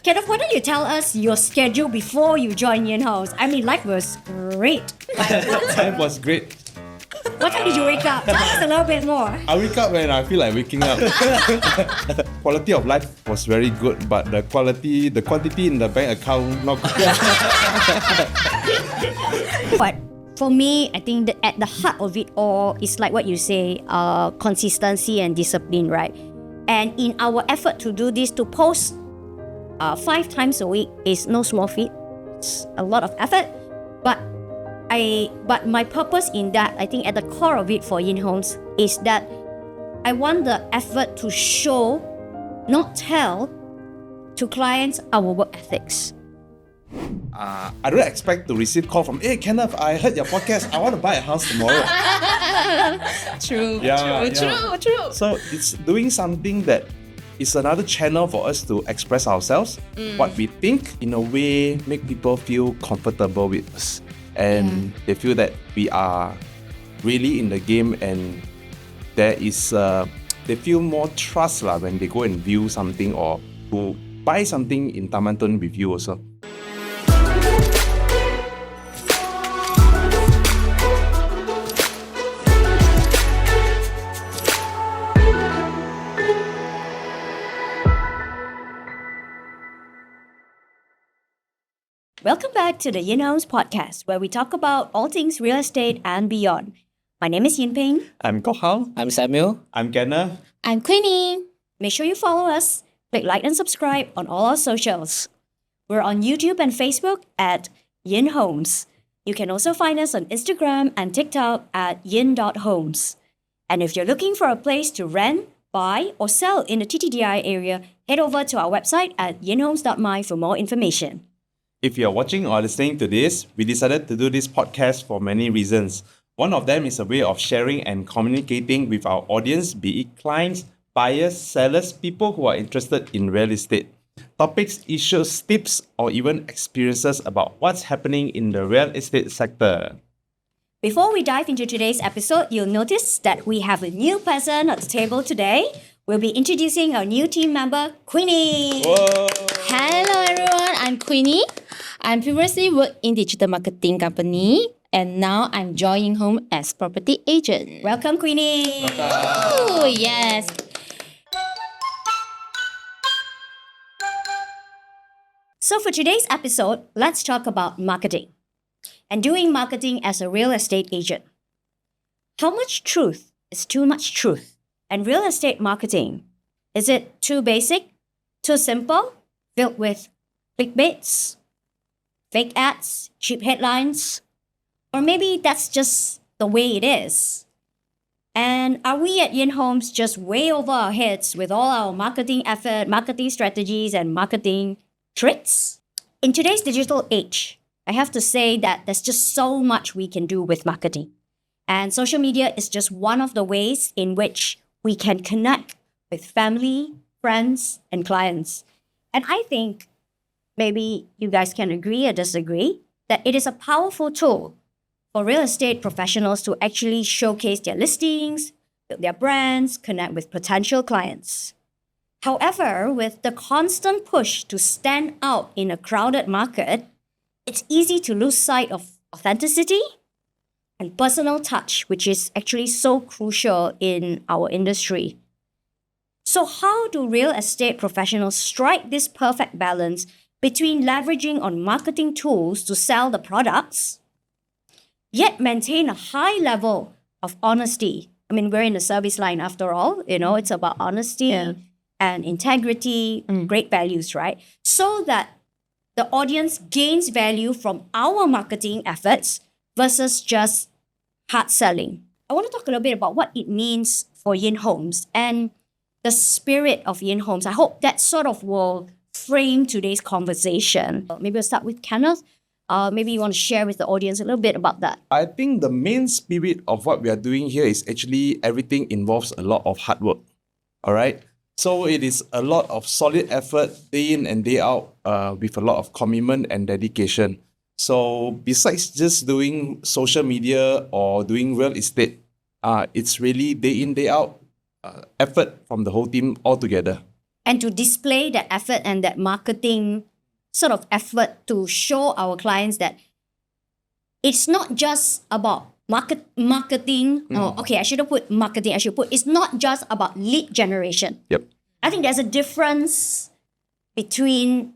Kenneth, why don't you tell us your schedule before you joined Yin Homes? I mean, life was great. Life was great. What time did you wake up? Tell us a little bit more. I wake up when I feel like waking up. Quality of life was very good, but the quantity in the bank account, not good. But for me, I think that at the heart of it all is like what you say, consistency and discipline, right? And in our effort to do this, to post 5 times a week is no small feat. It's a lot of effort. But my purpose in that, I think at the core of it for Yin Homes is that I want the effort to show, not tell, to clients our work ethics. I don't expect to receive call from, hey Kenneth, I heard your podcast. I want to buy a house tomorrow. True. So it's doing something that is another channel for us to express ourselves, what we think, in a way, make people feel comfortable with us. And they feel that we are really in the game, and there is, they feel more trust when they go and view something or to buy something in Taman Tun with you also. Welcome back to the Yin Homes podcast, where we talk about all things real estate and beyond. My name is Yin Peng. I'm Kok Hao. I'm Samuel. I'm Kenneth. I'm Queenie. Make sure you follow us, click like and subscribe on all our socials. We're on YouTube and Facebook at Yin Homes. You can also find us on Instagram and TikTok at yin.homes. And if you're looking for a place to rent, buy, or sell in the TTDI area, head over to our website at yinhomes.my for more information. If you're watching or listening to this, we decided to do this podcast for many reasons. One of them is a way of sharing and communicating with our audience, be it clients, buyers, sellers, people who are interested in real estate. Topics, issues, tips, or even experiences about what's happening in the real estate sector. Before we dive into today's episode, you'll notice that we have a new person at the table today. We'll be introducing our new team member, Queenie. Whoa! Hello everyone, I'm Queenie. I previously worked in digital marketing company and now I'm joining home as property agent. Welcome, Queenie. Oh, yes. So for today's episode, let's talk about marketing and doing marketing as a real estate agent. How much truth is too much truth? And real estate marketing, is it too basic, too simple, filled with clickbaits, fake ads, cheap headlines? Or maybe that's just the way it is. And are we at Yin Homes just way over our heads with all our marketing effort, marketing strategies, and marketing tricks? In today's digital age, I have to say that there's just so much we can do with marketing. And social media is just one of the ways in which we can connect with family, friends, and clients. And I think maybe you guys can agree or disagree that it is a powerful tool for real estate professionals to actually showcase their listings, build their brands, connect with potential clients. However, with the constant push to stand out in a crowded market, it's easy to lose sight of authenticity and personal touch, which is actually so crucial in our industry. So how do real estate professionals strike this perfect balance between leveraging on marketing tools to sell the products, yet maintain a high level of honesty? I mean, we're in the service line after all, it's about honesty and integrity, great values, right? So that the audience gains value from our marketing efforts versus just hard selling. I want to talk a little bit about what it means for Yin Homes and the spirit of Yin Homes. I hope that sort of will frame today's conversation. Maybe we'll start with Kenneth. Maybe you want to share with the audience a little bit about that. I think the main spirit of what we are doing here is actually everything involves a lot of hard work. All right? So it is a lot of solid effort day in and day out with a lot of commitment and dedication. So besides just doing social media or doing real estate, it's really day in, day out effort from the whole team all together. and to display that effort and that marketing sort of effort to show our clients that it's not just about marketing. Oh, okay, I shouldn't put marketing. I should put it's not just about lead generation. Yep. I think there's a difference between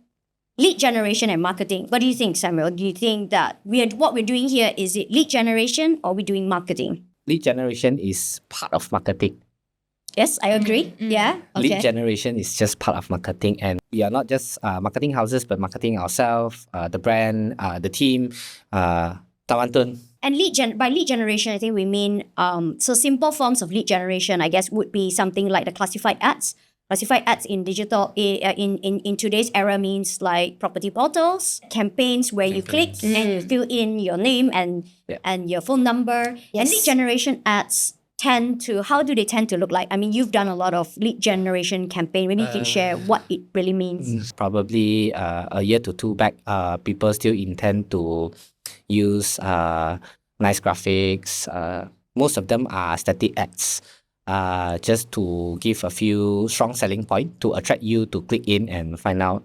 lead generation and marketing. What do you think, Samuel? Do you think that what we're doing here is it lead generation or we're doing marketing? Lead generation is part of marketing. Yes, I agree. Yeah. Okay. Lead generation is just part of marketing, and we are not just marketing houses, but marketing ourselves, the brand, the team, Tawantun. And by lead generation, I think we mean so simple forms of lead generation, I guess, would be something like the classified ads. Classified ads in digital in today's era means like property portals, campaigns where you click and you fill in your name and your phone number. And lead generation ads how do they tend to look like? I mean, you've done a lot of lead generation campaign. Maybe you can share what it really means. Probably a year to two back, people still intend to use nice graphics. Most of them are static ads, just to give a few strong selling points to attract you to click in and find out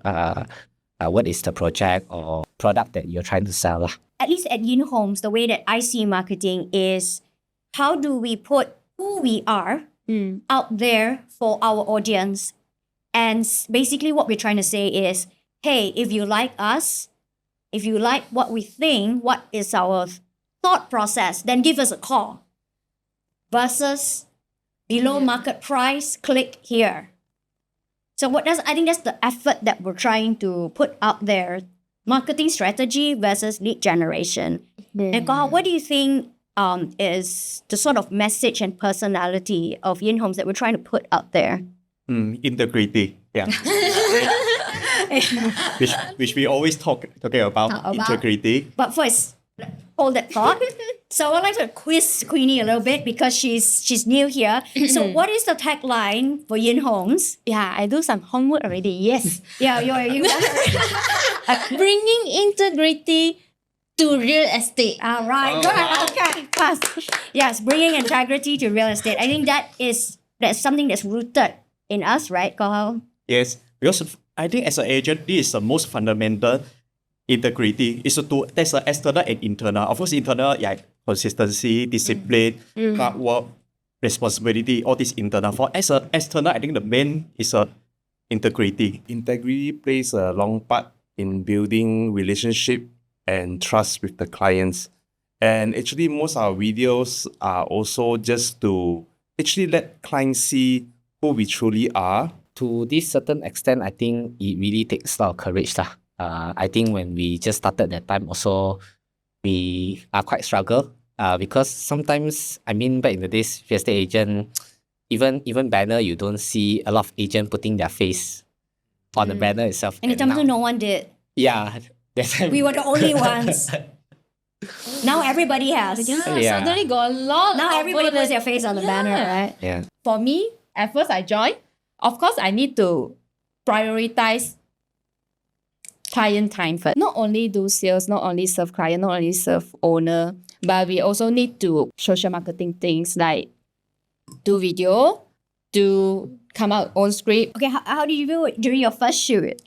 what is the project or product that you're trying to sell. At least at Yin Homes, the way that I see marketing is how do we put who we are out there for our audience? And basically what we're trying to say is, hey, if you like us, if you like what we think, what is our thought process, then give us a call. Versus below market price, click here. So I think that's the effort that we're trying to put out there. Marketing strategy versus lead generation. And Koha, what do you think is the sort of message and personality of Yin Homes that we're trying to put out there? Integrity, yeah. which we always talking about integrity. But first, hold that thought. So I'd like to quiz Queenie a little bit because she's new here. So what is the tagline for Yin Homes? Yeah, I do some homework already. Yes. Yeah, you Bringing integrity to real estate. All right, good. Okay, pass. Yes, bringing integrity to real estate. I think that's something that's rooted in us, right, Kohal? Yes, because I think as an agent, this is the most fundamental integrity. There's an external and internal. Of course, internal, consistency, discipline, hard work, responsibility, all this internal. For as an external, I think the main is integrity. Integrity plays a long part in building relationship and trust with the clients. And actually, most of our videos are also just to actually let clients see who we truly are. To this certain extent, I think it really takes a lot of courage. I think when we just started that time also, we are quite struggle because sometimes, I mean, back in the days, real estate agent, even banner, you don't see a lot of agent putting their face on the banner itself. And now, no one did. Yeah. We were the only ones. Now everybody has. Yeah, suddenly got a lot. Now everybody puts their face on the banner, right? Yeah. For me, at first I joined, of course I need to prioritize client time first. Not only do sales, not only serve client, not only serve owner, but we also need to social marketing things like do video, do come out on script. Okay, how did you do it during your first shoot?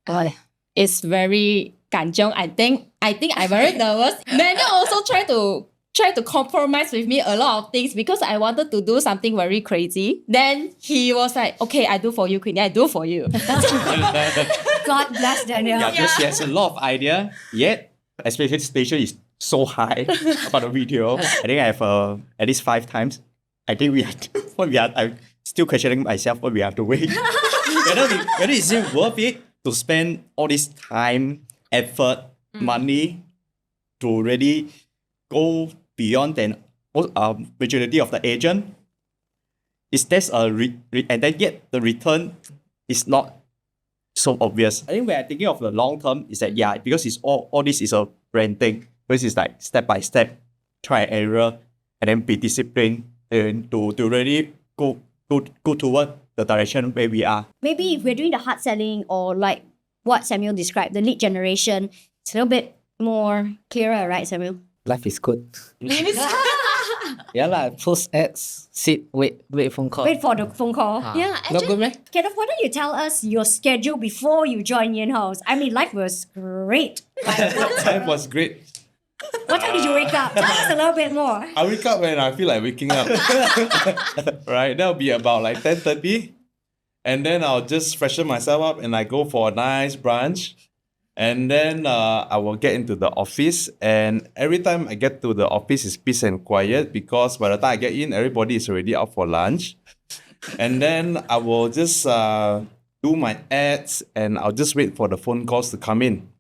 God, it's very kanchong. I think I'm very nervous. Daniel also try to compromise with me a lot of things because I wanted to do something very crazy. Then he was like, okay, I do for you, Queenie. I do for you. God bless Daniel. Yeah, because she has a lot of idea, yet expectation is so high about the video. I think I have at least 5 times. I think I'm still questioning myself what we have to wait. whether is it worth it to spend all this time, effort, money to really go beyond than majority of the agent? Is there's and then yet the return is not so obvious. I think when I'm thinking of the long term, is that because it's all this is a brand thing. Because it's like step by step, try and error, and then be disciplined and to really go toward the direction where we are. Maybe if we're doing the hard selling or like what Samuel described, the lead generation, it's a little bit more clearer, right, Samuel? Life is good. Yeah lah, post ads, sit, wait phone call. Wait for the phone call. Yeah, Not good, man. Kenneth, why don't you tell us your schedule before you join Yin Homes? I mean, life was great. Life was great. What time did you wake up? Tell us a little bit more. I wake up when I feel like waking up. Right? That'll be about like 10:30. And then I'll just freshen myself up and I go for a nice brunch. And then I will get into the office. And every time I get to the office, it's peace and quiet because by the time I get in, everybody is already out for lunch. And then I will just do my ads and I'll just wait for the phone calls to come in.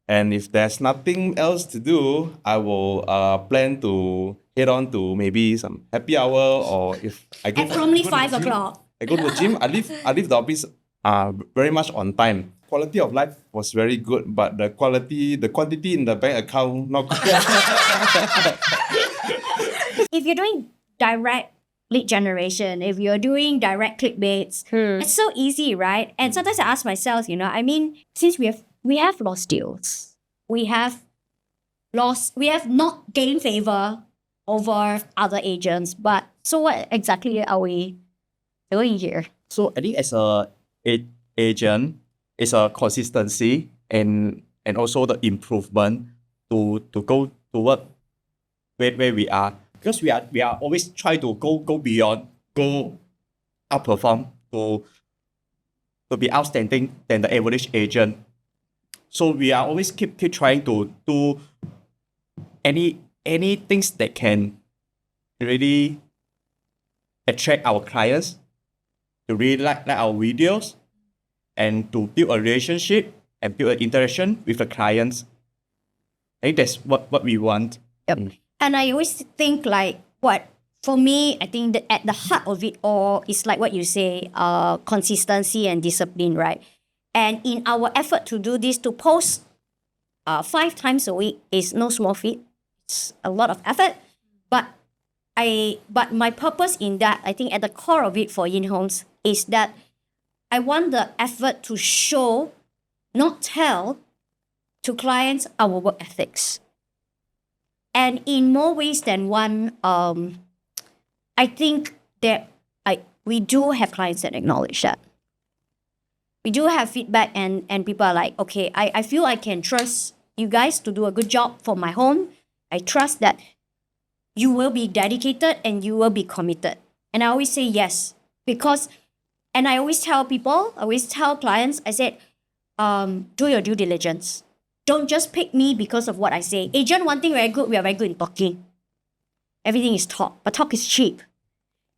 And if there's nothing else to do, I will plan to head on to maybe some happy hour or if I go At promptly go to the 5 gym. o'clock. I go to the gym. I leave the office very much on time. Quality of life was very good, but the quantity in the bank account not good. If you're doing direct lead generation, if you're doing direct clickbaits, it's so easy, right? And sometimes I ask myself, I mean, since we have lost deals, we have not gained favor over other agents, but so what exactly are we doing here? So I think as a agent, it's a consistency and also the improvement to go toward where we are. Because we are always trying to go beyond, go outperform, to be outstanding than the average agent. So we are always keep trying to do any things that can really attract our clients to really like our videos and to build a relationship and build an interaction with the clients. I think that's what we want. Yep. And I always think for me, I think that at the heart of it all is like what you say, consistency and discipline, right? And in our effort to do this, to post 5 times a week is no small feat. It's a lot of effort. But my purpose in that, I think at the core of it for Yin Homes is that I want the effort to show, not tell, to clients our work ethics. And in more ways than one, I think that we do have clients that acknowledge that. We do have feedback and people are like, okay, I feel I can trust you guys to do a good job for my home. I trust that you will be dedicated and you will be committed. And I always say yes, because, and I always tell clients, I said, do your due diligence. Don't just pick me because of what I say. Agent, one thing very good, we are very good in talking. Everything is talk, but talk is cheap.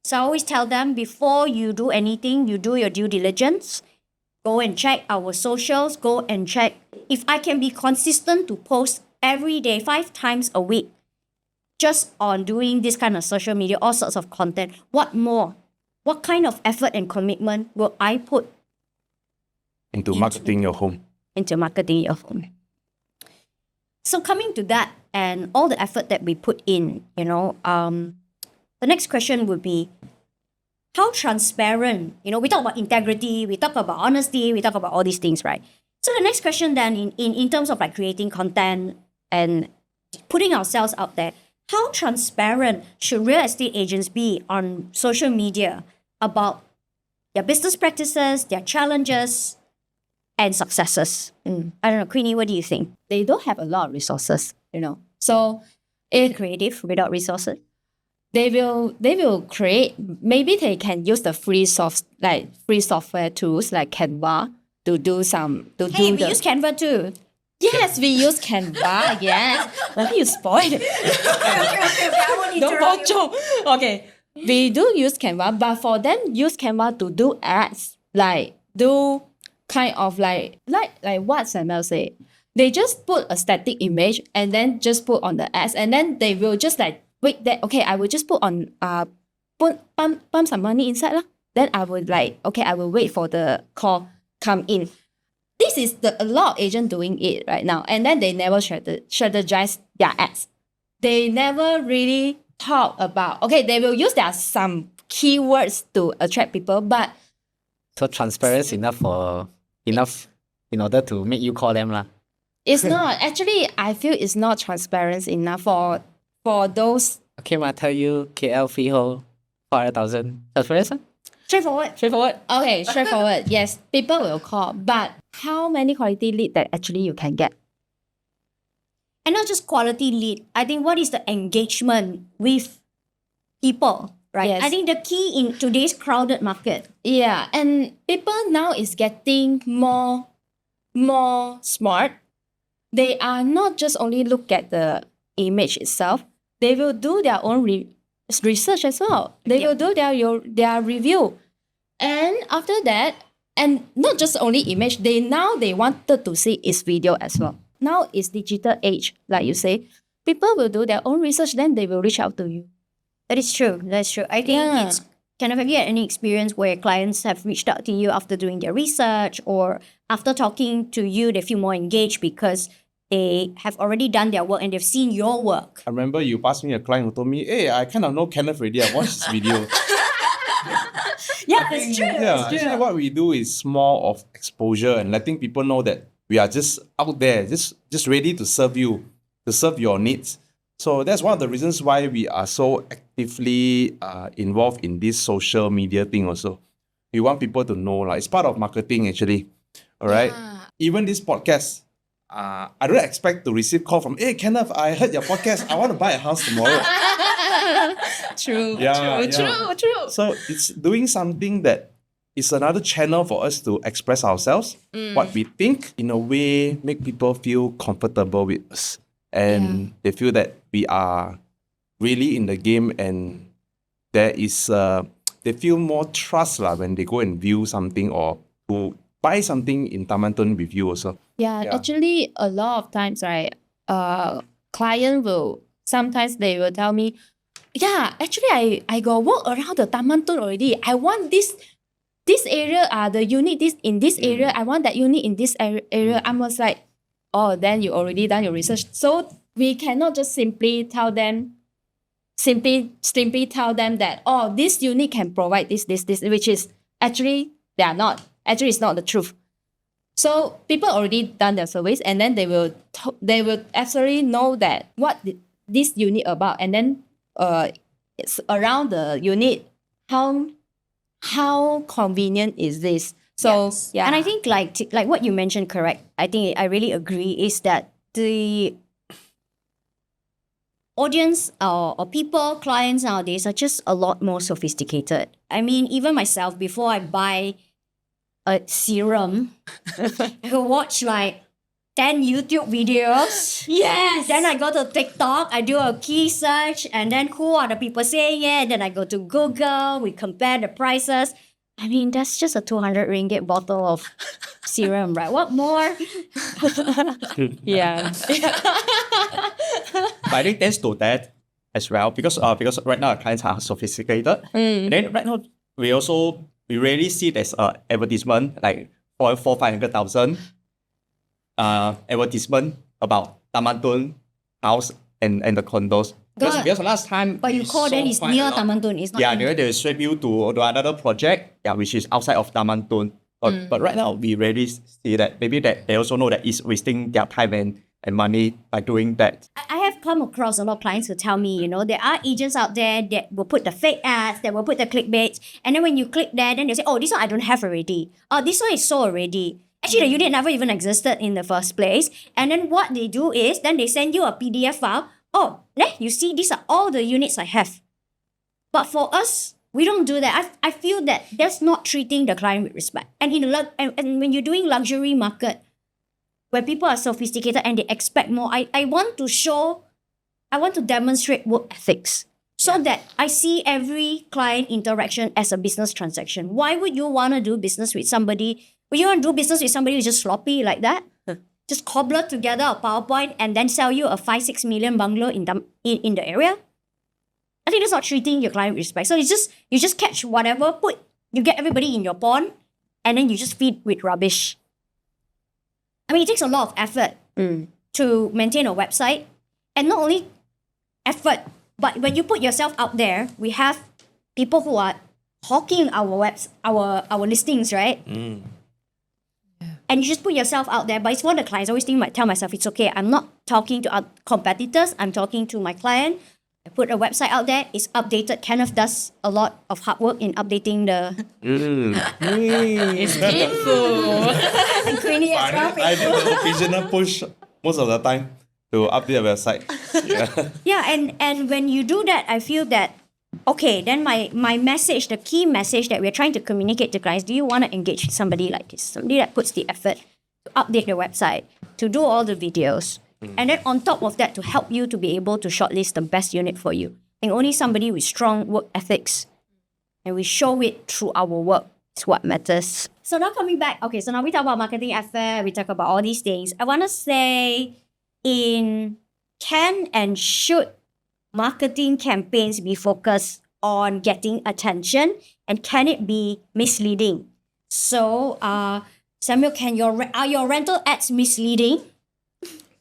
So I always tell them, before you do anything, you do your due diligence. Go and check our socials, go and check. If I can be consistent to post every day, 5 times a week, just on doing this kind of social media, all sorts of content, what more? What kind of effort and commitment will I put into marketing your home? Into marketing your home? So coming to that and all the effort that we put in, the next question would be, how transparent, we talk about integrity, we talk about honesty, we talk about all these things, right? So the next question then in terms of like creating content and putting ourselves out there, how transparent should real estate agents be on social media about their business practices, their challenges, and successes? I don't know, Queenie, what do you think? They don't have a lot of resources, So if Creative without resources? they will create, maybe they can use the free software tools like Canva to do some to Hey, do we the use Canva too. Yes, we use Canva. Yes. Let me spoil it. Don't watch. Okay. We do use Canva, but for them use Canva to do ads, like do kind of like what Samuel said. They just put a static image and then just put on the ads, and then they will just like wait that okay, I will just put on pump some money inside lah. Then I will I will wait for the call come in. This is a lot of agents doing it right now, and then they never strategize their ads. They never really talk about, they will use some keywords to attract people, but So transparency enough in order to make you call them lah. it's not. Actually, I feel it's not transparent enough for those Kim, I tell you, KL freehold, 400,000. That's very son. Straightforward. Straightforward. Okay, straightforward. Yes, people will call, but how many quality lead that actually you can get? And not just quality lead. I think what is the engagement with people, right? Yes. I think the key in today's crowded market. Yeah, and people now is getting more smart. They are not just only look at the image itself. They will do their own research as well. They will do their review, and after that, and not just only image. They wanted to see is video as well. Now is digital age, like you say. People will do their own research, then they will reach out to you. That is true. That's true. I think Yeah. it's kind of, have you had any experience where clients have reached out to you after doing their research, or after talking to you, they feel more engaged because they have already done their work and they've seen your work? I remember you passed me a client who told me, hey, I kind of know Kenneth already. I watched his video. Yeah, that's true. Yeah, actually what we do is more of exposure and letting people know that we are just out there, just ready to serve you, to serve your needs. So that's one of the reasons why we are so actively involved in this social media thing also. We want people to know, like, it's part of marketing actually. All right. Even this podcast, I don't expect to receive call from, hey Kenneth, I heard your podcast. I want to buy a house tomorrow. True. So it's doing something that is another channel for us to express ourselves, what we think, in a way, make people feel comfortable with us. And they feel that we are really in the game, and there is, they feel more trust when they go and view something or to buy something in Taman Tun with you also. Yeah, Yeah. actually, a lot of times, right, client will, sometimes they will tell me, yeah, actually, I go walk around the Taman Tun already. I want this area, the unit this in this area. I want that unit in this area. I was like, oh, then you already done your research. So we cannot just simply tell them that, oh, this unit can provide this, which is actually, they are not. Actually, it's not the truth. So people already done their surveys, and then they will absolutely know that what this unit about, and then it's around the unit, how convenient is this? So Yes. yeah, And I think like what you mentioned, correct. I think I really agree, is that the audience or people, clients nowadays are just a lot more sophisticated. I mean, even myself, before I buy a serum, I will watch like 10 YouTube videos. yes. Then I go to TikTok, I do a key search, and then who are the people saying it? Then I go to Google, we compare the prices. I mean, that's just a 200 ringgit bottle of serum, right? What more? yeah. But I think thanks to that as well, because right now our clients are sophisticated. And then right now we rarely see there's advertisement like 500,000 advertisement about Taman Tun house and the condos. God. Because last time But you we call saw that is quite near a lot. Taman Tun, it's not Yeah, in- they will sweep you to another project, which is outside of Taman Tun. But right now we rarely see that. Maybe that they also know that it's wasting their time and money by doing that. I have come across a lot of clients who tell me, there are agents out there that will put the fake ads, that will put the clickbaits, and then when you click there, then they say, oh, this one I don't have already. Oh, this one is sold already. Actually, the unit never even existed in the first place. And then what they do is, then they send you a PDF file. Oh, you see, these are all the units I have. But for us, we don't do that. I feel that that's not treating the client with respect. And and when you're doing luxury market, where people are sophisticated and they expect more, I want to demonstrate work ethics so that I see every client interaction as a business transaction. Why would you want to do business with somebody? Would you want to do business with somebody who's just sloppy like that? Just cobble together a PowerPoint and then sell you a 5-6 million bungalow in the area? I think that's not treating your client with respect. So you just catch whatever, you get everybody in your pond, and then you just feed with rubbish. I mean, it takes a lot of effort to maintain a website, and not only effort, but when you put yourself out there, we have people who are hawking our listings, right? And you just put yourself out there. But it's one of the clients. I always tell myself, it's okay. I'm not talking to our competitors. I'm talking to my client. I put a website out there. It's updated. Kenneth does a lot of hard work in updating the It's painful. and Queenie as well. I did the occasional push most of the time to update the website. Yeah. Yeah, and when you do that, I feel that okay, then my message, the key message that we're trying to communicate to clients, do you want to engage somebody like this? Somebody that puts the effort to update the website, to do all the videos. And then on top of that, to help you to be able to shortlist the best unit for you. And only somebody with strong work ethics. And we show it through our work. It's what matters. So now coming back, okay, so now we talk about marketing effort, we talk about all these things. I want to say in can and should marketing campaigns be focused on getting attention, and can it be misleading? So, Samuel, are your rental ads misleading?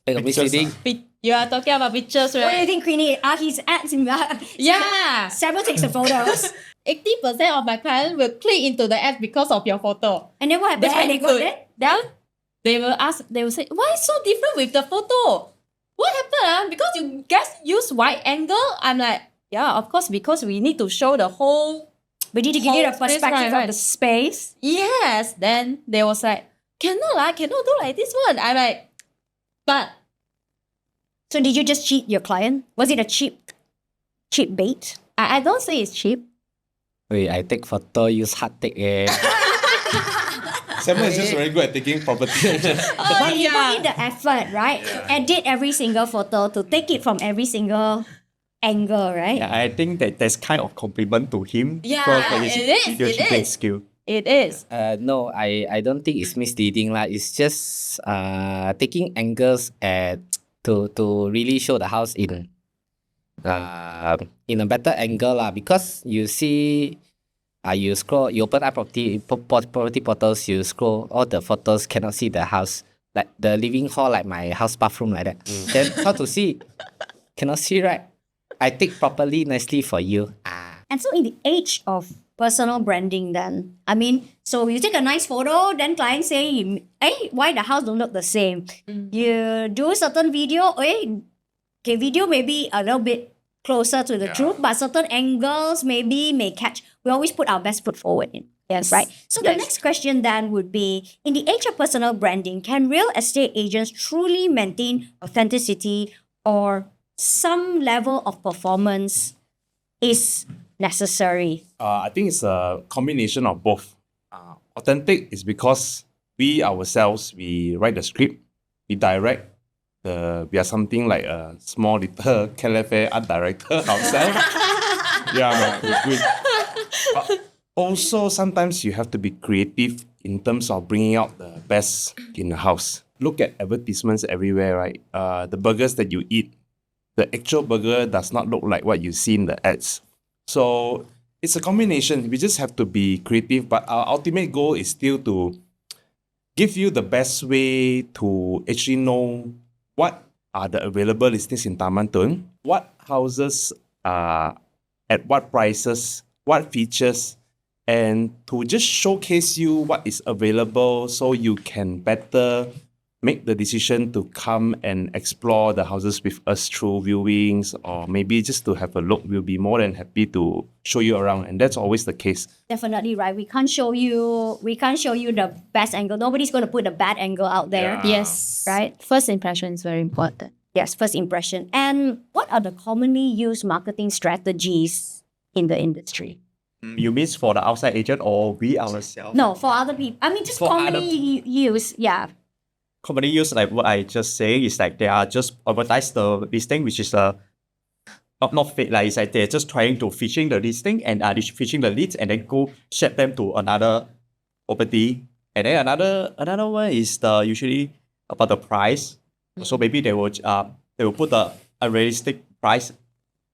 Misleading. You are talking about pictures, What do you right? think, Queenie? Are his ads in Yeah. Samuel takes the photos. 80% of my clients will click into the ads because of your photo. And then what happens That's when very they go good. there? Then they will say, why so different with the photo? What happened? Because you guys use wide angle? I'm like, yeah, of course, because we need to show the whole. We need to give you the Whole space, perspective right, of the space. Yes. Then they was like, cannot do like this one. I'm like, but So did you just cheat your client? Was it a cheap bait? I don't say it's cheap. Wait, I take photo, use hard take. Samuel is just very good at taking property. But you put in the effort, right? To edit every single photo, to take it from every single angle, right? Yeah, I think that that's kind of compliment to him Yeah, for his it is, video it shooting is. skill. It is. No, I don't think it's misleading lah. It's just taking angles to really show the house in a better angle lah. Because you see, you scroll, you open up property portals, you scroll, all the photos cannot see the house, like the living hall, like my house bathroom like that. Then how to see? Cannot see, right? I take properly nicely for you. And so in the age of personal branding then, I mean, so you take a nice photo, then clients say, hey, why the house don't look the same? You do certain video, hey, okay, video maybe a little bit closer to the truth, but certain angles maybe may catch. We always put our best foot forward in. Yes. Right? So the next question then would be, in the age of personal branding, can real estate agents truly maintain authenticity, or some level of performance is necessary? I think it's a combination of both. Authentic is because we ourselves, we write the script, we direct. We are something like a small little calefare art director ourselves. But also, sometimes you have to be creative in terms of bringing out the best in the house. Look at advertisements everywhere, right? The burgers that you eat, the actual burger does not look like what you see in the ads. So it's a combination. We just have to be creative, but our ultimate goal is still to give you the best way to actually know what are the available listings in Taman Tun, what houses are at what prices, what features, and to just showcase you what is available so you can better make the decision to come and explore the houses with us through viewings, or maybe just to have a look. We'll be more than happy to show you around, and that's always the case. Definitely, right? We can't show you the best angle. Nobody's going to put a bad angle out there. Yes. Right? First impression is very important. Yes, first impression. And what are the commonly used marketing strategies in the industry? You mean for the outside agent or we ourselves? No, for other people. I mean, just For commonly used. Yeah. Commonly used, like what I just say, is like they are just advertise the listing, which is not fake. Like it's like they're just trying to phishing the listing and phishing the leads and then go ship them to another property. And then another one is the usually about the price. So maybe they will put the unrealistic price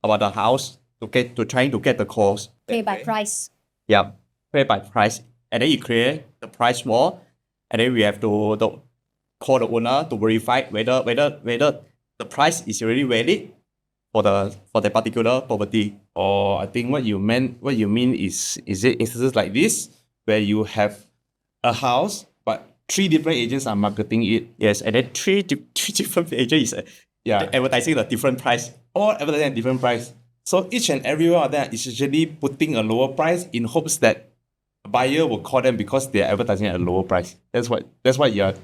about the house to trying to get the calls. Pay by price. Yeah, pay by price, and then you create the price wall, and then we have to call the owner to verify whether the price is really valid for the particular property. Or I think what you mean is it instances like this where you have a house but 3 different agents are marketing it. Yes, and then three different agents is Yeah. advertising the different price. All advertising at different price. So each and every one of them is usually putting a lower price in hopes that a buyer will call them because they're advertising at a lower price. That's what you're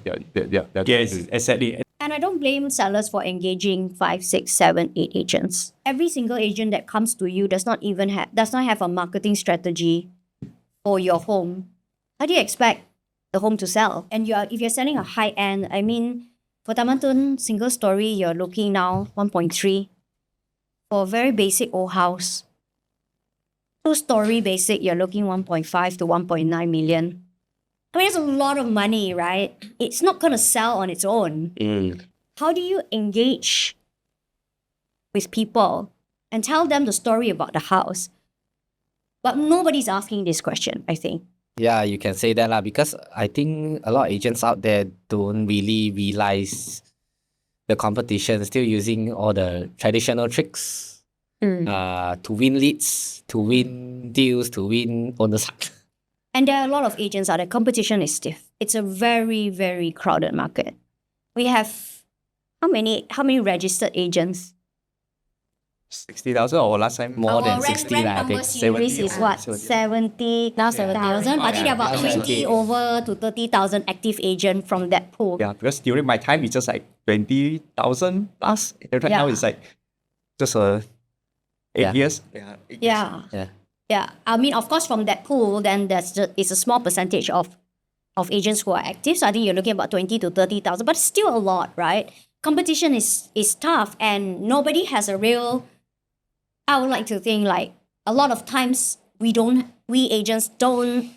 Yes, exactly. And I don't blame sellers for engaging 5, 6, 7, 8 agents. Every single agent that comes to you does not have a marketing strategy for your home. How do you expect the home to sell? And if you're selling a high end, I mean, for Tamatun single story, you're looking now 1.3 for a very basic old house. 2-story basic, you're looking 1.5 to 1.9 million. I mean, it's a lot of money, right? It's not going to sell on its own. How do you engage with people and tell them the story about the house? But nobody's asking this question, I think. Yeah, you can say that lah, because I think a lot of agents out there don't really realize the competition, still using all the traditional tricks to win leads, to win deals, to win owners' heart. And there are a lot of agents out there. Competition is stiff. It's a very, very crowded market. We have how many registered agents? 60,000 or last time? More than Our 60 rank lah, I number think. series is what? 70,000. I think there are about 20 over to 30,000 active agents from that pool. Yeah, because during my time, it's just like 20,000 plus. Right now, it's like just 8 Yeah. years. Yeah. Yeah. Yeah. I mean, of course, from that pool, then it's a small percentage of agents who are active. So I think you're looking about 20 to 30,000, but still a lot, right? Competition is tough, and nobody has a real. I would like to think like a lot of times we agents don't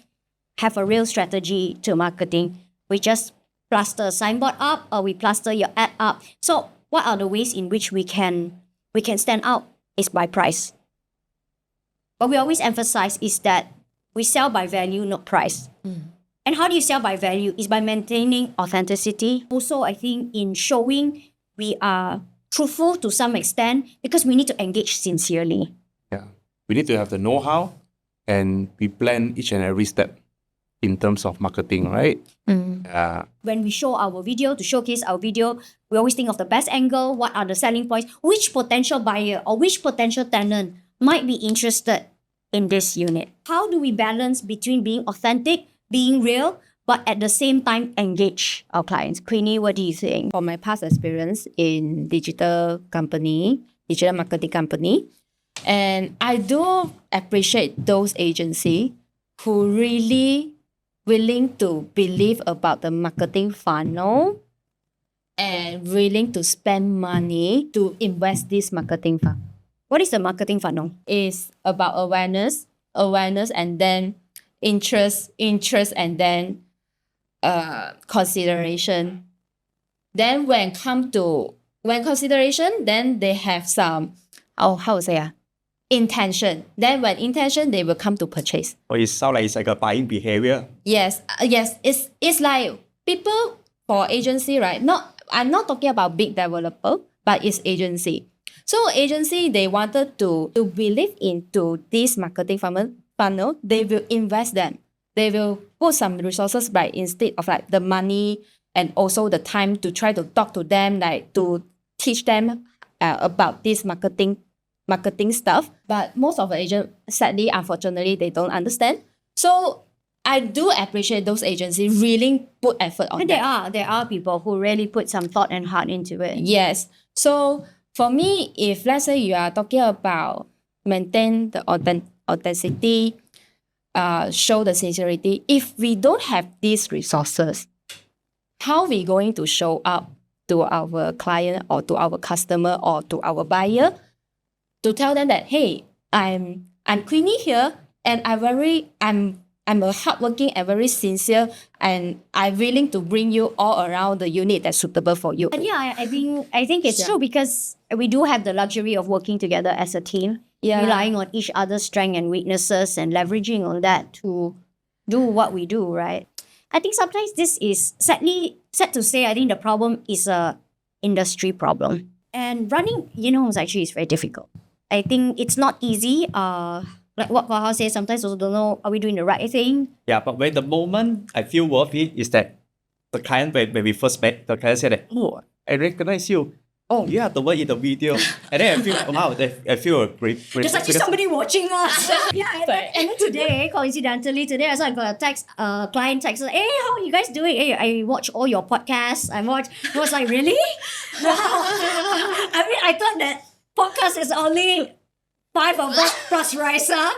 have a real strategy to marketing. We just plaster a signboard up, or we plaster your ad up. So what are the ways in which we can stand out? Is by price. But we always emphasize is that we sell by value, not price. And how do you sell by value? Is by maintaining authenticity. Also, I think in showing we are truthful to some extent because we need to engage sincerely. Yeah. We need to have the know-how and we plan each and every step in terms of marketing, right? Yeah. When we show our video, to showcase our video, we always think of the best angle, what are the selling points, which potential buyer or which potential tenant might be interested in this unit. How do we balance between being authentic, being real, but at the same time engage our clients? Queenie, what do you think? From my past experience in digital marketing company, and I do appreciate those agencies who really willing to believe about the marketing funnel and willing to spend money to invest this marketing funnel. What is the marketing funnel? It's about awareness, and then interest, and then consideration. Then when consideration, then they have some intention. Then when intention, they will come to purchase. Or it sounds like it's like a buying behavior. Yes. It's like people for agency, right? I'm not talking about big developer, but it's agency. So agency, they wanted to believe into this marketing funnel. They will invest them. They will put some resources, right, instead of like the money and also the time to try to talk to them, like to teach them about this marketing stuff. But most of the agents, sadly, unfortunately, they don't understand. So I do appreciate those agencies really put effort on And that. there are people who really put some thought and heart into it. Yes. So for me, if let's say you are talking about maintain the authenticity, show the sincerity, if we don't have these resources, how are we going to show up to our client or to our customer or to our buyer to tell them that, hey, I'm Queenie here, and I'm a hardworking and very sincere, and I'm willing to bring you all around the unit that's suitable for you. And yeah, I think it's true because we do have the luxury of working together as a team, relying on each other's strengths and weaknesses and leveraging on that to do what we do, right? I think sometimes this is sad to say, I think the problem is a industry problem. And running Yin Homes actually is very difficult. I think it's not easy. Like what Kwa says, sometimes also don't know, are we doing the right thing? Yeah, but when the moment I feel worth it is that the client, when we first met, the client said that, oh, I recognize you. Oh, Yeah, the word in the video. And then I feel, wow, I feel a great. There's actually somebody watching us. Yeah, and then today, coincidentally, today I got a text, client text, hey, how are you guys doing? Hey, I watch all your podcasts. I was like, really? I mean, I thought that podcast is only 5 of us plus Raisa.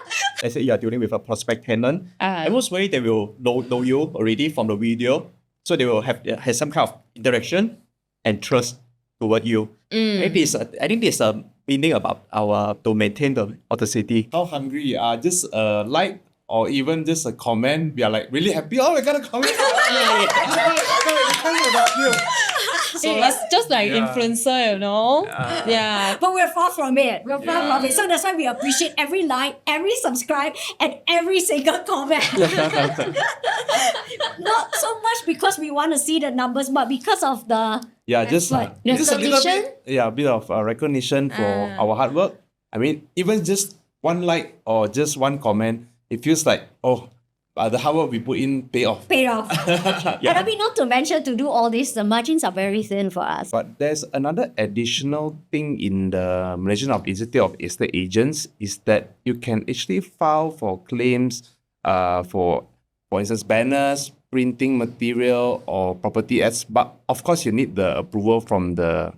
I said you are dealing with a prospect tenant. Ah. I was worried they will know you already from the video. So they will have some kind of interaction and trust toward you. I think this meaning about our to maintain the authenticity. How hungry you are, just a like or even just a comment, we are like really happy. Oh, we got a comment. I got a about you. it's just like influencer, you know? Yeah. But we're far from it. We're far from it. So that's why we appreciate every like, every subscribe, and every single comment. Not so much because we want to see the numbers, but because of the Just a little recognition. bit, a bit of recognition for our hard work. I mean, even just one like or just one comment, it feels like, the hard work we put in pay off. paid off. And I mean, not to mention, to do all this, the margins are very thin for us. But there's another additional thing in the Malaysian Institute of Estate Agents is that you can actually file for claims for instance, banners, printing material, or property ads. But of course, you need the approval from the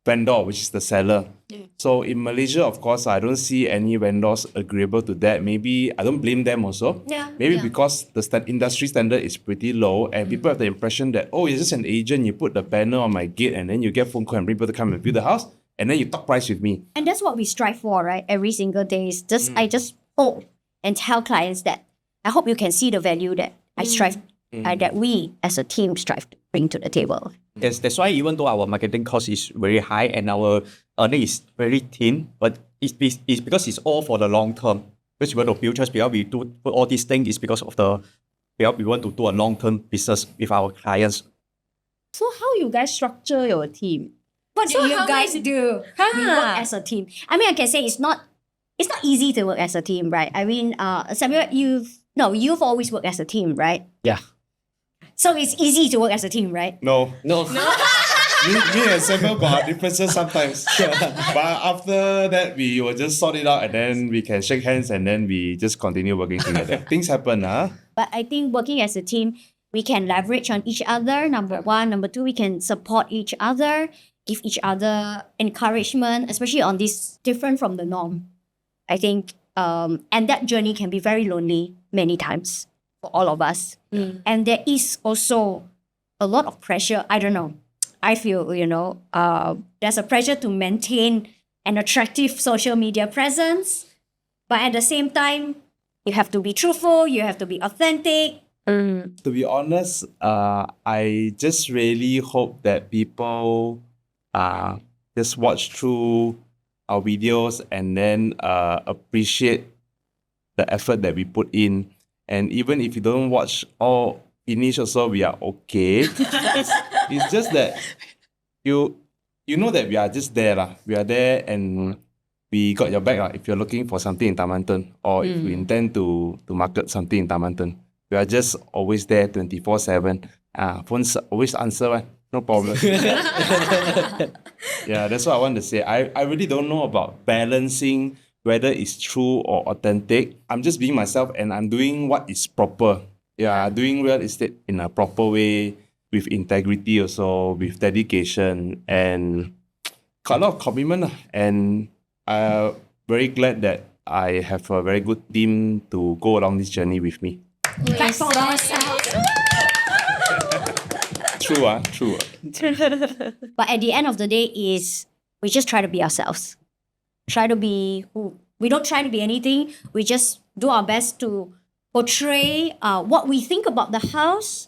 vendor, which is the seller. So in Malaysia, of course, I don't see any vendors agreeable to that. Maybe I don't blame them also. Maybe because the industry standard is pretty low and people have the impression that, you're just an agent, you put the banner on my gate and then you get phone call and people to come and view the house and then you talk price with me. And that's what we strive for, right? Every single day is just, I just hope and tell clients that I hope you can see the value that I strive, that we as a team strive to bring to the table. Yes, that's why even though our marketing cost is very high and our earning is very thin, but it's because it's all for the long term. Because we want to build trust, because we do all these things is because of we want to do a long-term business with our clients. So how you guys structure your team? What do you guys do? We work as a team. I mean, I can say it's not easy to work as a team, right? I mean, Samuel, you've always worked as a team, right? Yeah. So it's easy to work as a team, right? No. No. Me and Samuel got differences sometimes. But after that, we will just sort it out and then we can shake hands and then we just continue working together. Things happen, huh? But I think working as a team, we can leverage on each other, number one. Number two, we can support each other, give each other encouragement, especially on this different from the norm. I think, and that journey can be very lonely many times for all of us. And there is also a lot of pressure. I don't know. I feel, there's a pressure to maintain an attractive social media presence. But at the same time, you have to be truthful, you have to be authentic. To be honest, I just really hope that people just watch through our videos and then appreciate the effort that we put in. And even if you don't watch all finish also, we are okay. It's just that you know that we are just there. We are there and we got your back if you're looking for something in Tamanton or if you intend to market something in Tamanton. We are just always there 24/7. Phones always answer, no problem. Yeah, that's what I want to say. I really don't know about balancing whether it's true or authentic. I'm just being myself and I'm doing what is proper. Yeah, doing real estate in a proper way with integrity also, with dedication and got a lot of commitment. And I'm very glad that I have a very good team to go along this journey with me. Clap for ourselves. True. But at the end of the day is we just try to be ourselves. Try to be who we don't try to be anything. We just do our best to portray what we think about the house,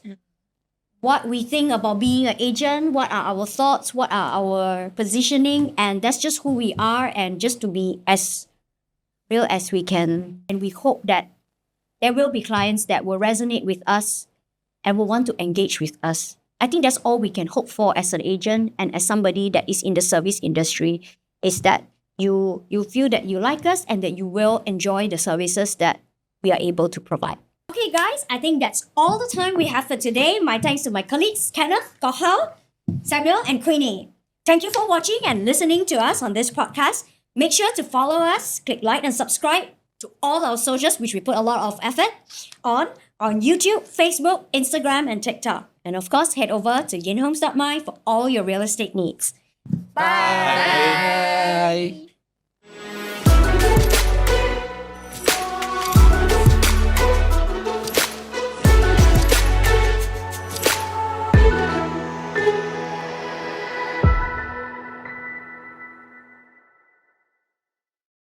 what we think about being an agent, what are our thoughts, what are our positioning, and that's just who we are, and just to be as real as we can. And we hope that there will be clients that will resonate with us and will want to engage with us. I think that's all we can hope for as an agent and as somebody that is in the service industry, is that you feel that you like us and that you will enjoy the services that we are able to provide. Okay, guys, I think that's all the time we have for today. My thanks to my colleagues, Kenneth, Gohal, Samuel, and Queenie. Thank you for watching and listening to us on this podcast. Make sure to follow us, click like and subscribe to all our socials, which we put a lot of effort on YouTube, Facebook, Instagram, and TikTok. And of course, head over to yinhomes.my for all your real estate needs. Bye.